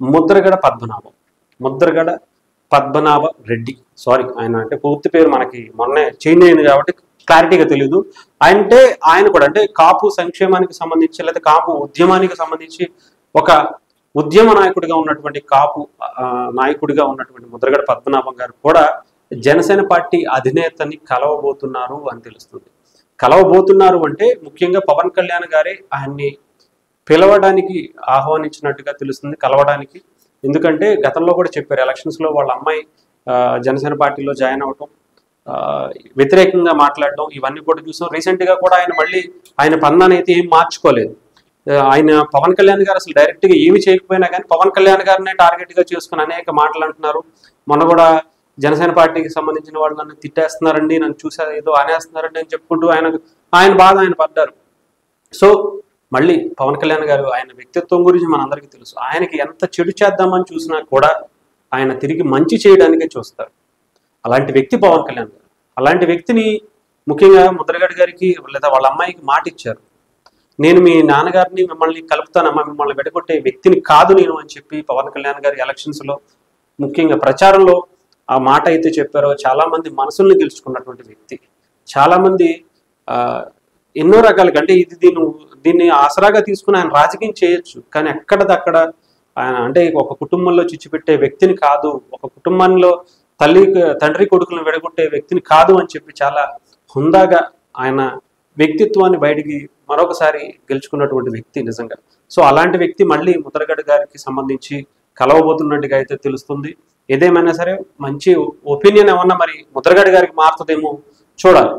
Mudragada Padmanabham. Mudragada Padmanabha Reddy. Sorry, ఆయన అంటే పూర్తి పేరు మనకి మొన్నే చేంజ్ అయింది కాబట్టి క్లారిటీగా తెలియదు. అంటే ఆయన కూడా అంటే కాపు సంక్షేమానికి సంబంధించి లేదా కాపు ఉద్యమానికి సంబంధించి ఒక ఉద్యమ నాయకుడిగా ఉన్నటువంటి కాపు నాయకుడిగా ఉన్నటువంటి ముద్రగడ పద్మనాభం గారు కూడా జనసేన పార్టీ అధినేతని కలవబోతున్నారు అని తెలుస్తుంది. కలవబోతున్నారు అంటే ముఖ్యంగా పవన్ కళ్యాణ్ గారే ఆయన్ని పిలవడానికి ఆహ్వానించినట్టుగా తెలుస్తుంది, కలవడానికి. ఎందుకంటే గతంలో కూడా చెప్పారు, ఎలక్షన్స్లో వాళ్ళ అమ్మాయి జనసేన పార్టీలో జాయిన్ అవటం, వ్యతిరేకంగా మాట్లాడడం, ఇవన్నీ కూడా చూసాం. రీసెంట్గా కూడా ఆయన మళ్ళీ ఆయన పన్నాన్ని అయితే ఏం మార్చుకోలేదు. ఆయన పవన్ కళ్యాణ్ గారు అసలు డైరెక్ట్గా ఏమి చేయకపోయినా కానీ పవన్ కళ్యాణ్ గారినే టార్గెట్గా చేసుకుని అనేక మాటలు అంటున్నారు. మొన్న కూడా జనసేన పార్టీకి సంబంధించిన వాళ్ళు నన్ను తిట్టేస్తున్నారండి, నన్ను చూసా ఏదో అనేస్తున్నారండి అని చెప్పుకుంటూ ఆయన బాధ ఆయన పడ్డారు. సో మళ్ళీ పవన్ కళ్యాణ్ గారు ఆయన వ్యక్తిత్వం గురించి మనందరికీ తెలుసు. ఆయనకి ఎంత చెడు చేద్దామని చూసినా కూడా ఆయన తిరిగి మంచి చేయడానికే చూస్తారు. అలాంటి వ్యక్తి పవన్ కళ్యాణ్ గారు. అలాంటి వ్యక్తిని ముఖ్యంగా ముద్రగడ గారికి లేదా వాళ్ళ అమ్మాయికి మాట ఇచ్చారు, నేను మీ నాన్నగారిని మిమ్మల్ని కలుపుతానమ్మా, మిమ్మల్ని వెడగొట్టే వ్యక్తిని కాదు నేను అని చెప్పి పవన్ కళ్యాణ్ గారి ఎలక్షన్స్లో ముఖ్యంగా ప్రచారంలో ఆ మాట అయితే చెప్పారో. చాలామంది మనసుల్ని గెలుచుకున్నటువంటి వ్యక్తి. చాలామంది ఎన్నో రకాలుగా అంటే దీన్ని ఆసరాగా తీసుకుని ఆయన రాజకీయం చేయొచ్చు, కానీ ఎక్కడదక్కడ ఆయన అంటే ఒక కుటుంబంలో చిచ్చుపెట్టే వ్యక్తిని కాదు, ఒక కుటుంబంలో తండ్రి కొడుకులను విడగొట్టే వ్యక్తిని కాదు అని చెప్పి చాలా హుందాగా ఆయన వ్యక్తిత్వాన్ని బయటికి మరొకసారి గెలుచుకున్నటువంటి వ్యక్తి నిజంగా. సో అలాంటి వ్యక్తి మళ్ళీ ముద్రగడ గారికి సంబంధించి కలవబోతున్నట్టుగా అయితే తెలుస్తుంది. ఏదేమైనా సరే మంచి ఒపీనియన్ ఏమన్నా మరి ముద్రగడ గారికి మారుతుందేమో చూడాలి.